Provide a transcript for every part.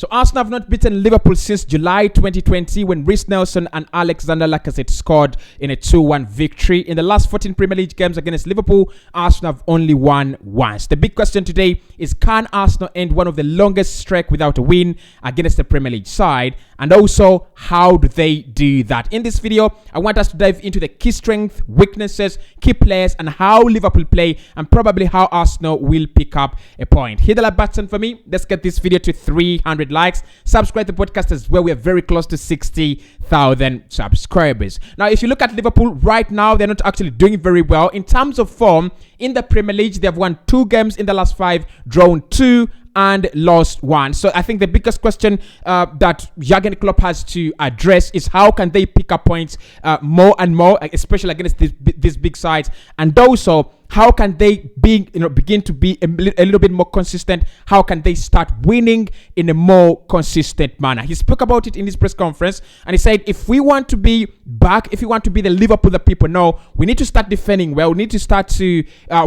So Arsenal have not beaten Liverpool since July 2020 when Reece Nelson and Alexander Lacazette scored in a 2-1 victory. In the last 14 Premier League games against Liverpool, Arsenal have only won once. The big question today is, can Arsenal end one of the longest streak without a win against the Premier League side? And also, how do they do that? In this video, I want us to dive into the key strengths, weaknesses, key players, and how Liverpool play, and probably how Arsenal will pick up a point. Hit the like button for me. Let's get this video to 300 likes. Subscribe to the podcast as well. We are very close to 60,000 subscribers. Now, if you look at Liverpool right now, they're not actually doing very well. In terms of form, in the Premier League, they have won 2 games in the last 5, drawn 2, and lost 1. So I think the biggest question that Jurgen Klopp has to address is how can they pick up points more and more, especially against these big sides, and also how can they begin to be a little bit more consistent? How can they start winning in a more consistent manner? He spoke about it in his press conference, and he said, if we want to be back, if we want to be the Liverpool that people know, we need to start defending well. We need to start to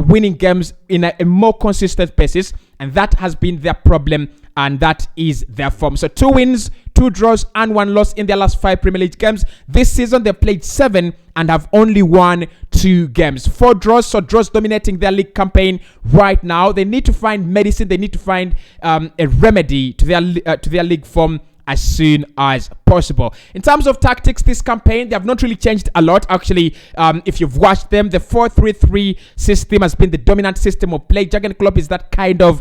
winning games in a more consistent basis, and that has been their problem, and that is their form. So 2 wins, 2 draws, and 1 loss in their last 5 Premier League games. This season, they've played 7 and have only won 2 games. 4 draws, so draws dominating their league campaign right now. They need to find medicine. They need to find a remedy to their league form as soon as possible. In terms of tactics, this campaign, they have not really changed a lot. Actually, if you've watched them, the 4-3-3 system has been the dominant system of play. Jurgen Klopp is that kind of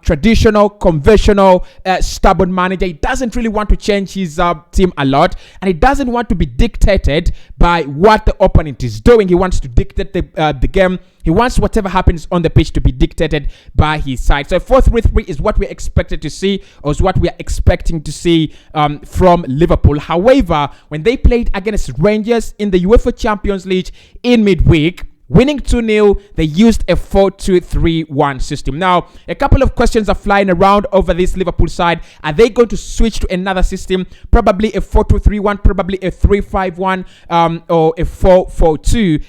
traditional, conventional, stubborn manager. He doesn't really want to change his team a lot, and he doesn't want to be dictated by what the opponent is doing. He wants to dictate the game. He wants whatever happens on the pitch to be dictated by his side. So 4-3-3 is what we're expected to see, or is what we are expecting to see from Liverpool. However, when they played against Rangers in the UEFA Champions League in midweek, winning 2-0, they used a 4-2-3-1 system. Now, a couple of questions are flying around over this Liverpool side. Are they going to switch to another system? Probably a 4-2-3-1, probably a 3-5-1, or a 4-4-2.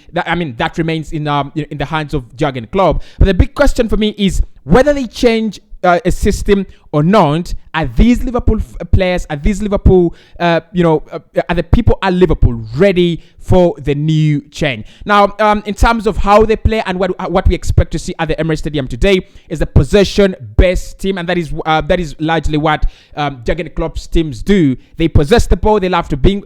That remains in the hands of Jurgen Klopp. But the big question for me is whether they change a system or not. Are these Liverpool players, are these Liverpool, are the people at Liverpool ready for the new change? Now, in terms of how they play and what we expect to see at the Emirates Stadium today is a possession-based team, and that is largely what Jurgen Klopp's teams do. They possess the ball. They love to be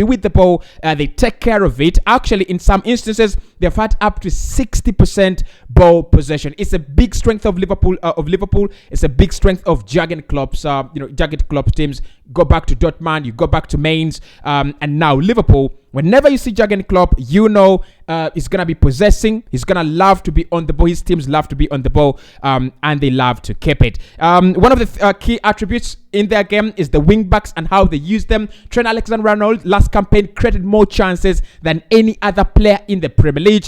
with the ball. They take care of it. Actually, in some instances, they've had up to 60% ball possession. It's a big strength of Liverpool. It's a big strength of Jurgen Klopp's. Jurgen Klopp's teams. Go back to Dortmund, you go back to Mainz, and now Liverpool. Whenever you see Jurgen Klopp, he's going to be possessing. He's going to love to be on the ball. His teams love to be on the ball, and they love to keep it. One of the key attributes in their game is the wing backs and how they use them. Trent Alexander-Arnold last campaign created more chances than any other player in the Premier League.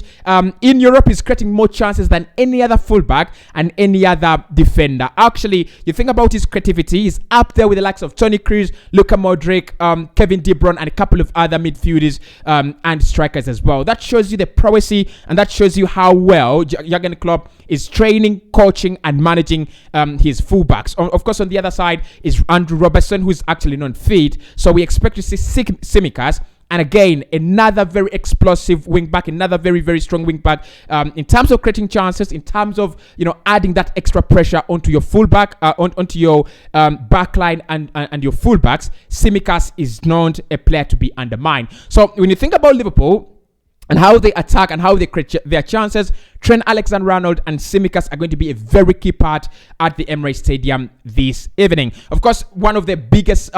In Europe, he's creating more chances than any other fullback and any other defender. Actually, you think about his creativity, he's up there with the likes of Toni Kroos, Luka Modric, Kevin De Bruyne, and a couple of other midfielders and strikers as well. That shows you the prowess, and that shows you how well Jurgen Klopp is training, coaching, and managing his fullbacks. Of course, on the other side is Andrew Robertson, who's actually not fit. So we expect to see Tsimikas. And again, another very explosive wing back, another very, very strong wing back in terms of creating chances, in terms of adding that extra pressure onto your fullback, onto your backline and your fullbacks. Tsimikas is not a player to be undermined. So when you think about Liverpool and how they attack and how they create their chances, Trent Alexander-Arnold and Tsimikas are going to be a very key part at the Emirates Stadium this evening. Of course, one of the biggest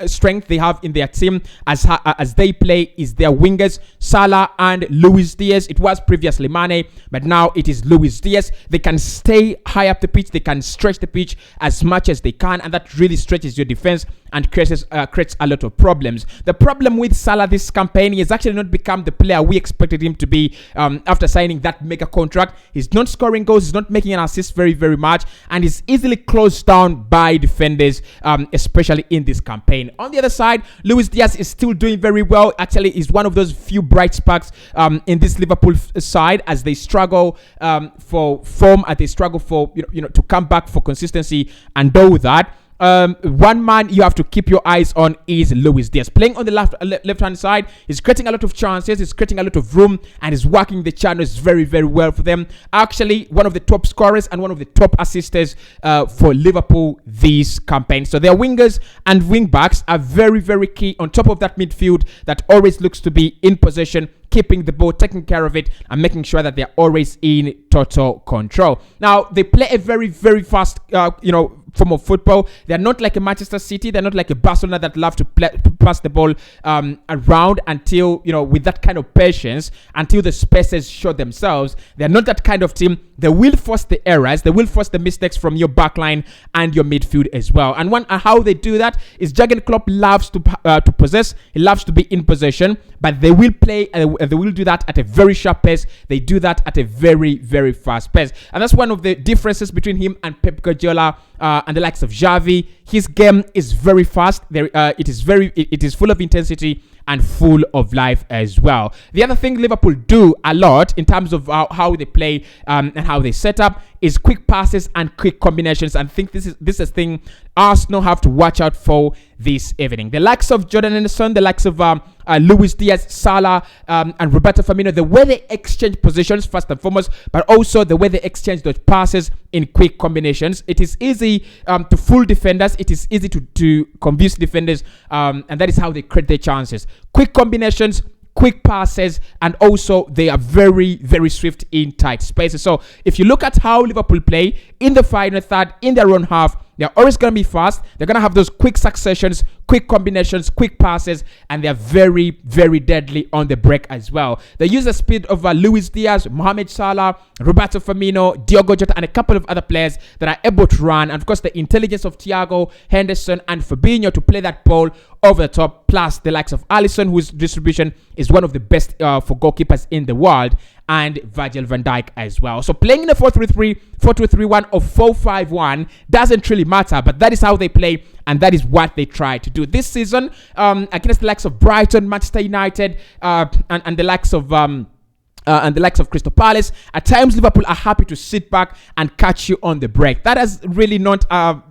strengths they have in their team as they play is their wingers, Salah and Luis Diaz. It was previously Mane, but now it is Luis Diaz. They can stay high up the pitch. They can stretch the pitch as much as they can, and that really stretches your defense and creates a lot of problems. The problem with Salah this campaign, he has actually not become the player we expected him to be after signing that mega contract. He's not scoring goals, he's not making an assist very, very much, and he's easily closed down by defenders, especially in this campaign. On the other side, Luis Diaz is still doing very well. Actually, he's one of those few bright sparks in this Liverpool side as they struggle for form, as they struggle for to come back for consistency and all that. one man you have to keep your eyes on is Luis Diaz. Playing on the left-hand side, he's creating a lot of chances, he's creating a lot of room, and he's working the channels very, very well for them. Actually, one of the top scorers and one of the top assisters for Liverpool this campaign. So their wingers and wing-backs are very, very key on top of that midfield that always looks to be in possession, keeping the ball, taking care of it, and making sure that they're always in total control. Now, they play a very, very fast, form of football. They're not like a Manchester City. They're not like a Barcelona that love to pass the ball around until, with that kind of patience, until the spaces show themselves. They're not that kind of team. They will force the errors. They will force the mistakes from your backline and your midfield as well. And how they do that is Jurgen Klopp loves to possess. He loves to be in possession, but they will play and they will do that at a very sharp pace. They do that at a very, very fast pace. And that's one of the differences between him and Pep Guardiola and the likes of Xavi. His game is very fast. It is full of intensity and full of life as well. The other thing Liverpool do a lot in terms of how they play and how they set up is quick passes and quick combinations. And I think this is a thing Arsenal have to watch out for this evening. The likes of Jordan Henderson, the likes of Luis Diaz, Salah, and Roberto Firmino, the way they exchange positions first and foremost, but also the way they exchange those passes in quick combinations. It is easy to fool defenders. It is easy to confuse defenders, and that is how they create their chances. Quick combinations, quick passes, and also they are very, very swift in tight spaces. So if you look at how Liverpool play in the final third, in their own half, they're always going to be fast. They're going to have those quick successions, quick combinations, quick passes, and they're very, very deadly on the break as well. They use the speed of Luis Diaz, Mohamed Salah, Roberto Firmino, Diogo Jota, and a couple of other players that are able to run. And of course, the intelligence of Thiago, Henderson, and Fabinho to play that ball over the top, plus the likes of Alisson, whose distribution is one of the best for goalkeepers in the world, and Virgil van Dijk as well. So playing in a 4-3-3, 4-2-3-1, or 4-5-1 doesn't really matter, but that is how they play, and that is what they try to do this season against the likes of Brighton, Manchester United, and the likes of Crystal Palace. At times, Liverpool are happy to sit back and catch you on the break. That has really not. I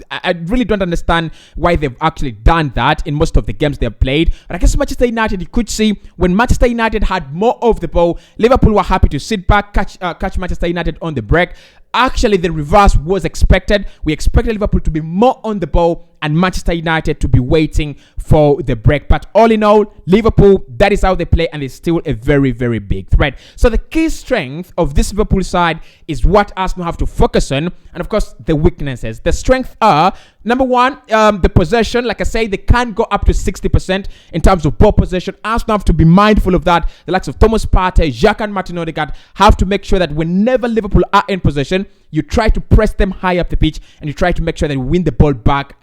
really don't understand why they've actually done that in most of the games they've played. But I guess Manchester United, you could see when Manchester United had more of the ball, Liverpool were happy to sit back, catch Manchester United on the break. Actually, the reverse was expected. We expected Liverpool to be more on the ball and Manchester United to be waiting for the break. But all in all, Liverpool, that is how they play, and it's still a very, very big threat. So the key strength of this Liverpool side is what Arsenal have to focus on, and of course, the weaknesses. The strengths are, number one, the possession. Like I say, they can go up to 60% in terms of ball possession. Arsenal have to be mindful of that. The likes of Thomas Partey, Xhaka, and Martin Odegaard have to make sure that whenever Liverpool are in possession, you try to press them high up the pitch, and you try to make sure that you win the ball back,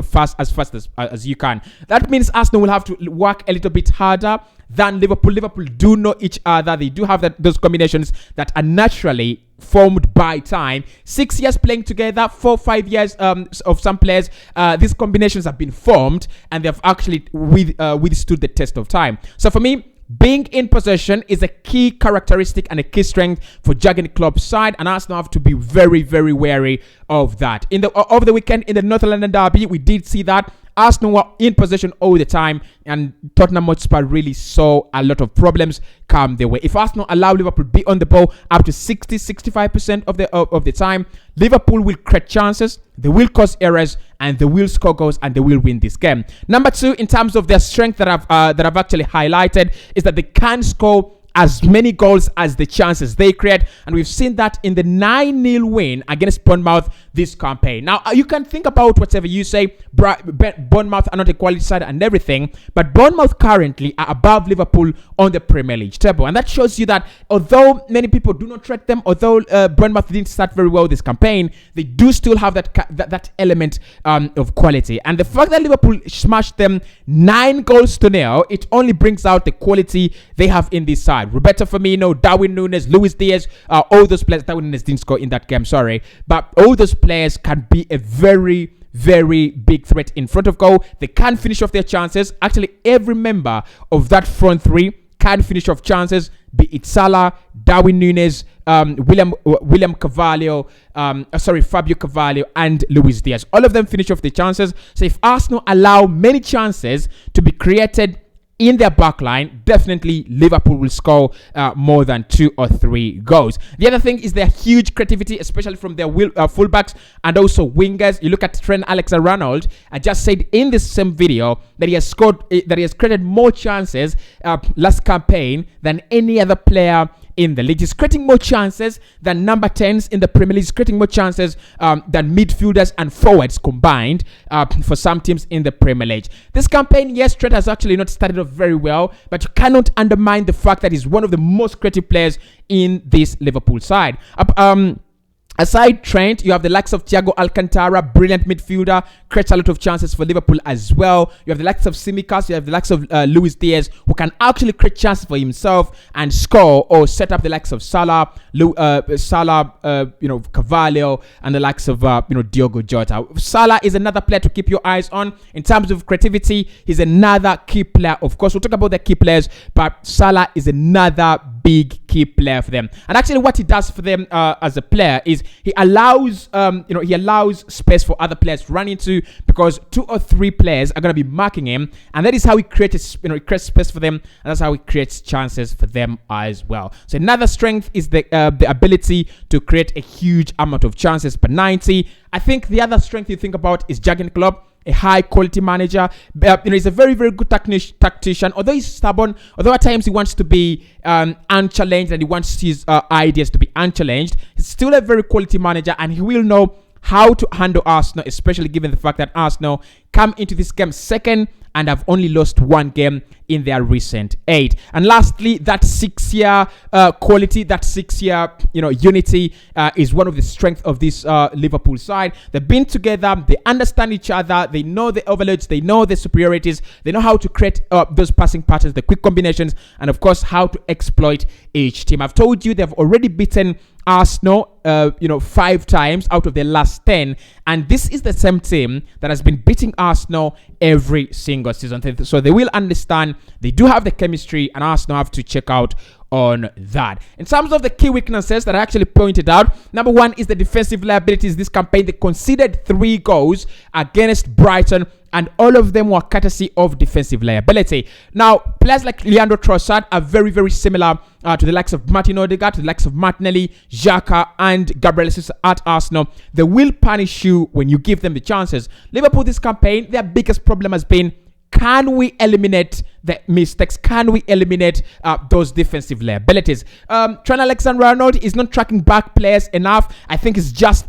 fast as you can. That means Arsenal will have to work a little bit harder than Liverpool. Liverpool do know each other. They do have those combinations that are naturally formed by time. 6 years playing together, 4-5 years of some players. These combinations have been formed, and they have actually withstood the test of time. So for me, being in possession is a key characteristic and a key strength for Jurgen Klopp's side, and Arsenal have to be very, very wary of that. Over the weekend in the North London derby, we did see that Arsenal were in possession all the time, and Tottenham Hotspur really saw a lot of problems come their way. If Arsenal allow Liverpool to be on the ball up to 60-65% of the time, Liverpool will create chances, they will cause errors, and they will score goals, and they will win this game. Number two, in terms of their strength that I've actually highlighted, is that they can score as many goals as the chances they create, and we've seen that in the 9-0 win against Bournemouth this campaign. Now, you can think about whatever you say. Bournemouth are not a quality side and everything, but Bournemouth currently are above Liverpool on the Premier League table, and that shows you that although many people do not rate them, although Bournemouth didn't start very well this campaign, they do still have that element of quality. And the fact that Liverpool smashed them 9-0, it only brings out the quality they have in this side. Roberto Firmino, Darwin Núñez, Luis Diaz, all those players. Darwin Núñez didn't score in that game, sorry. But all those players can be a very, very big threat in front of goal. They can finish off their chances. Actually, every member of that front three can finish off chances. be it Salah, Darwin Núñez, Fabio Carvalho, and Luis Diaz. All of them finish off the chances. So if Arsenal allow many chances to be created in their backline, definitely Liverpool will score more than 2 or 3 goals. The other thing is their huge creativity, especially from their fullbacks and also wingers. You look at Trent Alexander-Arnold. I just said in this same video that he has created more chances last campaign than any other player in the league. He's creating more chances than number 10s in the Premier League. He's creating more chances than midfielders and forwards combined for some teams in the Premier League. This campaign, yes, Trent has actually not started off very well, but you cannot undermine the fact that he's one of the most creative players in this Liverpool side. Aside Trent, you have the likes of Thiago Alcantara, brilliant midfielder, creates a lot of chances for Liverpool as well. You have the likes of Tsimikas, you have the likes of Luis Diaz, who can actually create chances for himself and score, or set up the likes of Salah, Carvalho, and the likes of Diogo Jota. Salah is another player to keep your eyes on in terms of creativity. He's another key player. Of course, we'll talk about the key players, but Salah is another big key player for them. And actually, what he does for them as a player is he allows space for other players to run into, because 2 or 3 players are going to be marking him, and that is how he creates space for them, and that's how he creates chances for them as well. So another strength is the ability to create a huge amount of chances per 90. I think the other strength you think about is Jurgen Klopp, a high quality manager. He's a very, very good tactician. Although he's stubborn, although at times he wants to be unchallenged and he wants his ideas to be unchallenged, he's still a very quality manager, and he will know how to handle Arsenal, especially given the fact that Arsenal come into this game second and have only lost 1 game in their recent 8. And lastly, that 6-year quality, that 6-year unity is one of the strengths of this Liverpool side. They've been together, they understand each other, they know the overloads, they know the superiorities, they know how to create those passing patterns, the quick combinations, and of course how to exploit each team. I've told you they've already beaten Arsenal 5 times out of their last 10, and this is the same team that has been beating Arsenal every single season. So they will understand, they do have the chemistry, and Arsenal have to check out on that. In terms of the key weaknesses that I actually pointed out, number 1 is the defensive liabilities. This campaign, they conceded 3 goals against Brighton, and all of them were courtesy of defensive liability. Now, players like Leandro Trossard are very, very similar to the likes of Martin Odegaard, to the likes of Martinelli, Xhaka, and Gabriel Jesus at Arsenal. They will punish you when you give them the chances. Liverpool this campaign, their biggest problem has been, can we eliminate the mistakes? Can we eliminate those defensive liabilities? Trent Alexander-Arnold is not tracking back players enough. I think he's just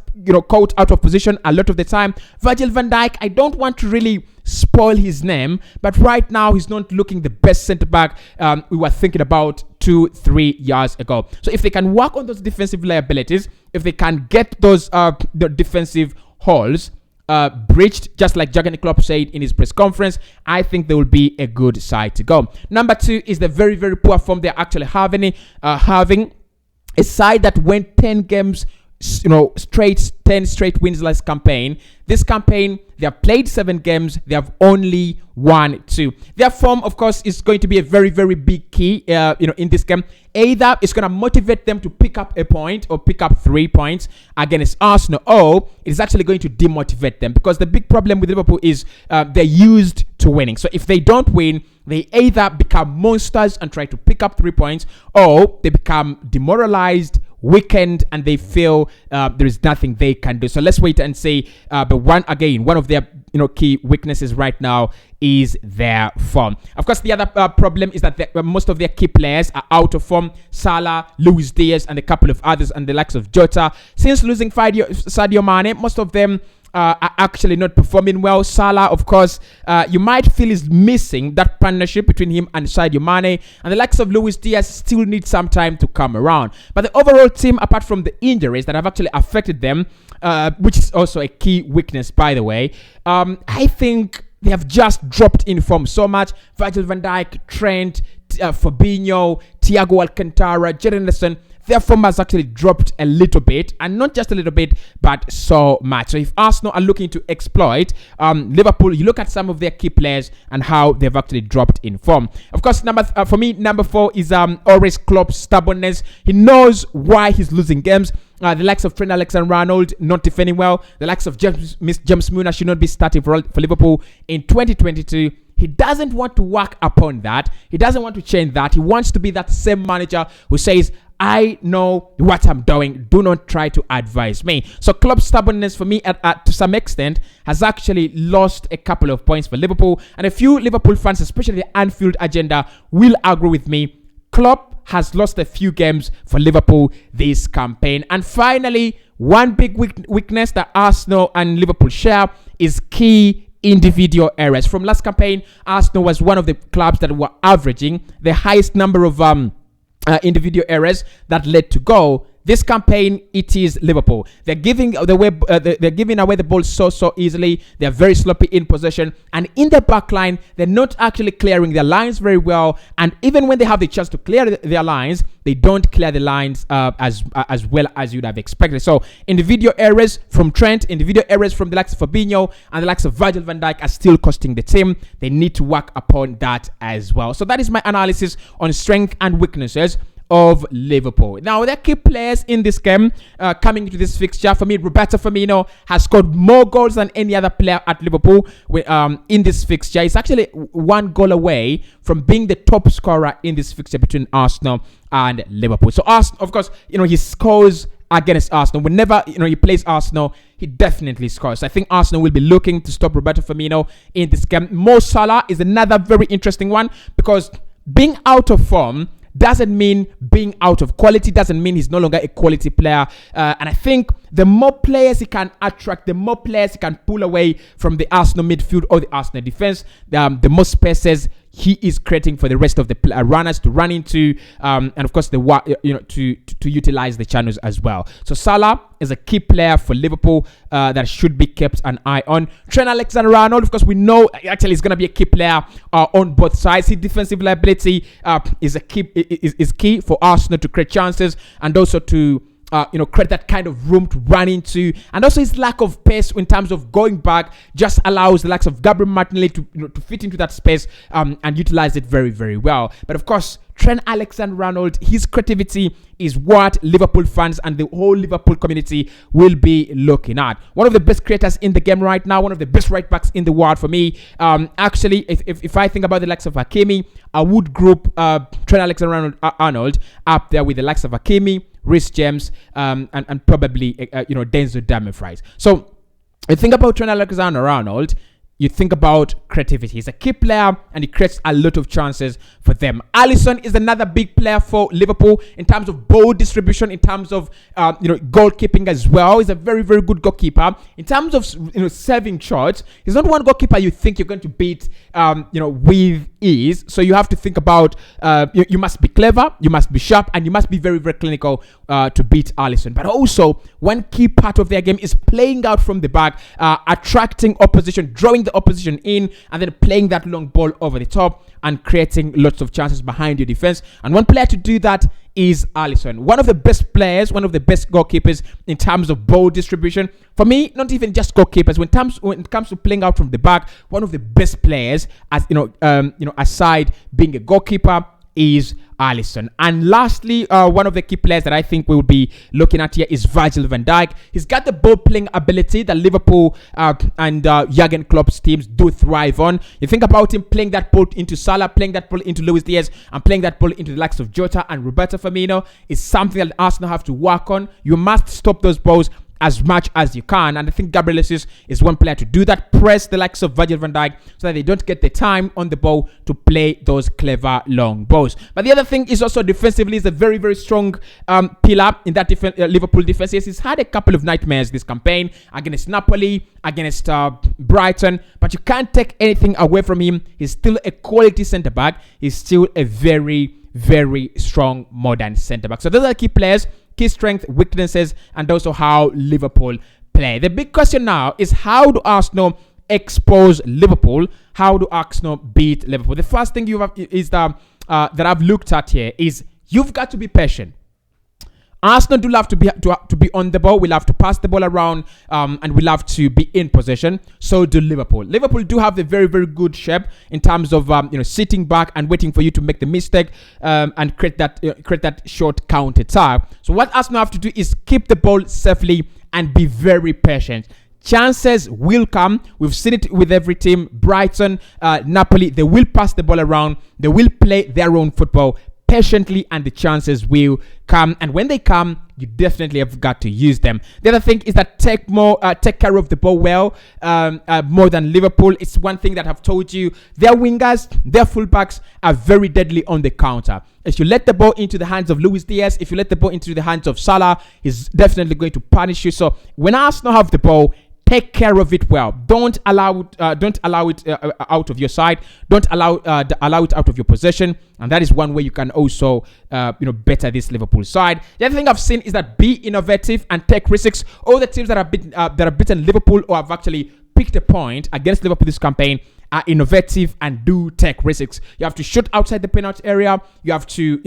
caught out of position a lot of the time. Virgil van Dijk, I don't want to really spoil his name, but right now he's not looking the best centre back we were thinking about 2-3 years ago. So if they can work on those defensive liabilities, if they can get those the defensive holes breached, just like Jurgen Klopp said in his press conference, I think they will be a good side to go. Number 2 is the very, very poor form they're actually having a side that went 10 games straight, 10 straight wins last campaign. This campaign, they have played 7 games. They have only won 2. Their form, of course, is going to be a very, very big key, in this game. Either it's going to motivate them to pick up a point or pick up 3 points against Arsenal, or it's actually going to demotivate them, because the big problem with Liverpool is they're used to winning. So if they don't win, they either become monsters and try to pick up 3 points, or they become demoralized, weakened, and they feel there is nothing they can do. So let's wait and see. But one of their key weaknesses right now is their form. Of course, the other problem is that most of their key players are out of form. Salah, Luis Diaz, and a couple of others, and the likes of Jota. Since losing Sadio Mane, most of them are actually not performing well. Salah, of course, you might feel is missing that partnership between him and Sadio Mane, and the likes of Luis Diaz still need some time to come around. But the overall team, apart from the injuries that have actually affected them, which is also a key weakness, by the way, I think they have just dropped in form so much. Virgil van Dijk, Trent, Fabinho, Thiago Alcantara, Jadon Henderson, their form has actually dropped a little bit, and not just a little bit, but so much. So if Arsenal are looking to exploit Liverpool, you look at some of their key players and how they've actually dropped in form. Of course, for me, number 4 is always Klopp's stubbornness. He knows why he's losing games. The likes of Trent Alexander-Arnold not defending well. The likes of James Milner should not be starting for Liverpool in 2022. He doesn't want to work upon that. He doesn't want to change that. He wants to be that same manager who says, I know what I'm doing. Do not try to advise me. So Klopp's stubbornness for me to some extent has actually lost a couple of points for Liverpool. And a few Liverpool fans, especially the Anfield agenda, will agree with me. Klopp has lost a few games for Liverpool this campaign. And finally, one big weakness that Arsenal and Liverpool share is key individual errors. From last campaign, Arsenal was one of the clubs that were averaging the highest number of individual errors that led to goal. This campaign, it is Liverpool. They're giving away the ball so easily. They're very sloppy in possession, and in the back line, they're not actually clearing their lines very well. And even when they have the chance to clear their lines, they don't clear the lines as well as you'd have expected. So individual errors from Trent, individual errors from the likes of Fabinho and the likes of Virgil van Dijk are still costing the team. They need to work upon that as well. So that is my analysis on strengths and weaknesses of Liverpool. Now, there are key players in this game coming into this fixture. For me, Roberto Firmino has scored more goals than any other player at Liverpool in this fixture. He's actually 1 goal away from being the top scorer in this fixture between Arsenal and Liverpool. So, Arsenal, of course, he scores against Arsenal. Whenever he plays Arsenal, he definitely scores. I think Arsenal will be looking to stop Roberto Firmino in this game. Mo Salah is another very interesting one, because being out of form doesn't mean being out of quality, doesn't mean he's no longer a quality player. And I think the more players he can attract, the more players he can pull away from the Arsenal midfield or the Arsenal defense, the more spaces he is creating for the rest of the runners to run into, and of course to utilize the channels as well. So Salah is a key player for Liverpool that should be kept an eye on. Trent Alexander-Arnold, of course, we know actually is going to be a key player on both sides. His defensive liability is key for Arsenal to create chances and also to create that kind of room to run into. And also his lack of pace in terms of going back just allows the likes of Gabriel Martinelli to fit into that space and utilize it very, very well. But of course, Trent Alexander-Arnold, his creativity is what Liverpool fans and the whole Liverpool community will be looking at. One of the best creators in the game right now, one of the best right backs in the world for me. Actually, if I think about the likes of Hakimi, I would group Trent Alexander-Arnold up there with the likes of Hakimi, Reece James, and probably Denzel Dumfries. So I think about Trent Alexander-Arnold, you think about creativity. He's a key player and he creates a lot of chances for them. Alisson is another big player for Liverpool in terms of ball distribution, in terms of goalkeeping as well. He's a very, very good goalkeeper. In terms of serving shots, he's not one goalkeeper you think you're going to beat with ease. So you have to think about you must be clever, you must be sharp, and you must be very, very clinical to beat Alisson. But also, one key part of their game is playing out from the back, attracting opposition, drawing the opposition in, and then playing that long ball over the top and creating lots of chances behind your defense. And one player to do that is Alisson. One of the best players, one of the best goalkeepers in terms of ball distribution. For me, not even just goalkeepers. When it comes to playing out from the back, one of the best players, as aside being a goalkeeper, is Alisson. And lastly, one of the key players that I think we will be looking at here is Virgil van Dijk. He's got the ball playing ability that Liverpool and Jurgen Klopp's teams do thrive on. You think about him playing that ball into Salah, playing that ball into Luis Diaz, and playing that ball into the likes of Jota and Roberto Firmino is something that Arsenal have to work on. You must stop those balls as much as you can, and I think Gabriel Jesus is one player to do that. Press the likes of Virgil van Dijk so that they don't get the time on the ball to play those clever long balls. But the other thing is also defensively is a very, very strong pillar in that Liverpool defense. Yes, he's had a couple of nightmares this campaign against Napoli, against Brighton, but you can't take anything away from him. He's still a quality centre back. He's still a very, very strong modern centre back. So those are the key players, key strengths, weaknesses, and also how Liverpool play. The big question now is, how do Arsenal expose Liverpool? How do Arsenal beat Liverpool? The first thing that I've looked at here is you've got to be patient. Arsenal do love to be on the ball. We love to pass the ball around, and we love to be in possession. So do Liverpool. Liverpool do have a very, very good shape in terms of sitting back and waiting for you to make the mistake, and create that short counter attack. So what Arsenal have to do is keep the ball safely and be very patient. Chances will come. We've seen it with every team. Brighton, Napoli, they will pass the ball around. They will play their own football patiently, and the chances will come. And when they come, you definitely have got to use them. The other thing is that take care of the ball well, more than Liverpool. It's one thing that I've told you. Their wingers, their fullbacks are very deadly on the counter. If you let the ball into the hands of Luis Diaz, if you let the ball into the hands of Salah, he's definitely going to punish you. So when Arsenal have the ball, take care of it well. Don't allow it out of your side. Don't allow it out of your possession. And that is one way you can also better this Liverpool side. The other thing I've seen is that be innovative and take risks. All the teams that have beaten Liverpool or have actually picked a point against Liverpool this campaign are innovative and do take risks. You have to shoot outside the penalty area. You have to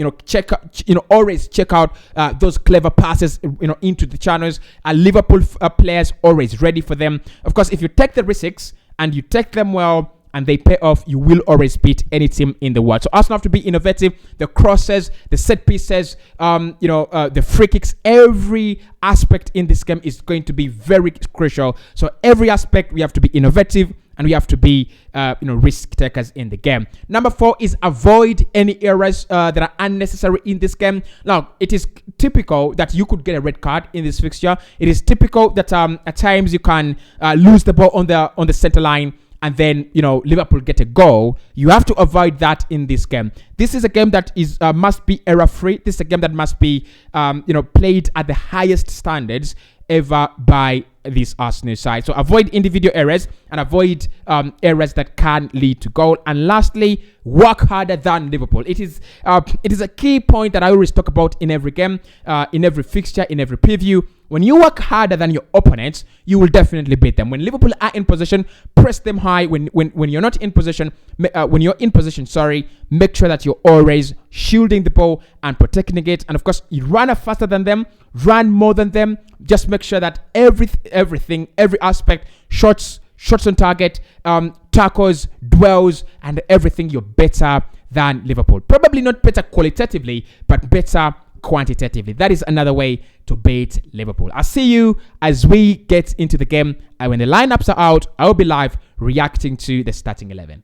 always check out those clever passes into the channels. Liverpool players always ready for them. Of course, if you take the risks and you take them well and they pay off, you will always beat any team in the world. So Arsenal have to be innovative. The crosses, the set pieces, the free kicks, every aspect in this game is going to be very crucial. So every aspect we have to be innovative, and we have to be, risk takers in the game. Number 4 is avoid any errors that are unnecessary in this game. Now, it is typical that you could get a red card in this fixture. It is typical that at times you can lose the ball on the center line, and then Liverpool get a goal. You have to avoid that in this game. This is a game that is must be error free. This is a game that must be played at the highest standards ever by this Arsenal side. So avoid individual errors and avoid errors that can lead to goal. And lastly, work harder than Liverpool. It is a key point that I always talk about in every game, in every fixture, in every preview. When you work harder than your opponents, you will definitely beat them. When Liverpool are in possession, press them high. When you're not in possession, when you're in possession, make sure that you're always shielding the ball and protecting it. And of course, you run faster than them, run more than them. Just make sure that everything, every aspect, shots on target, tackles, dwells, and everything, you're better than Liverpool. Probably not better qualitatively, but better quantitatively. That is another way to beat Liverpool. I'll see you as we get into the game, and when the lineups are out, I'll be live reacting to the starting 11.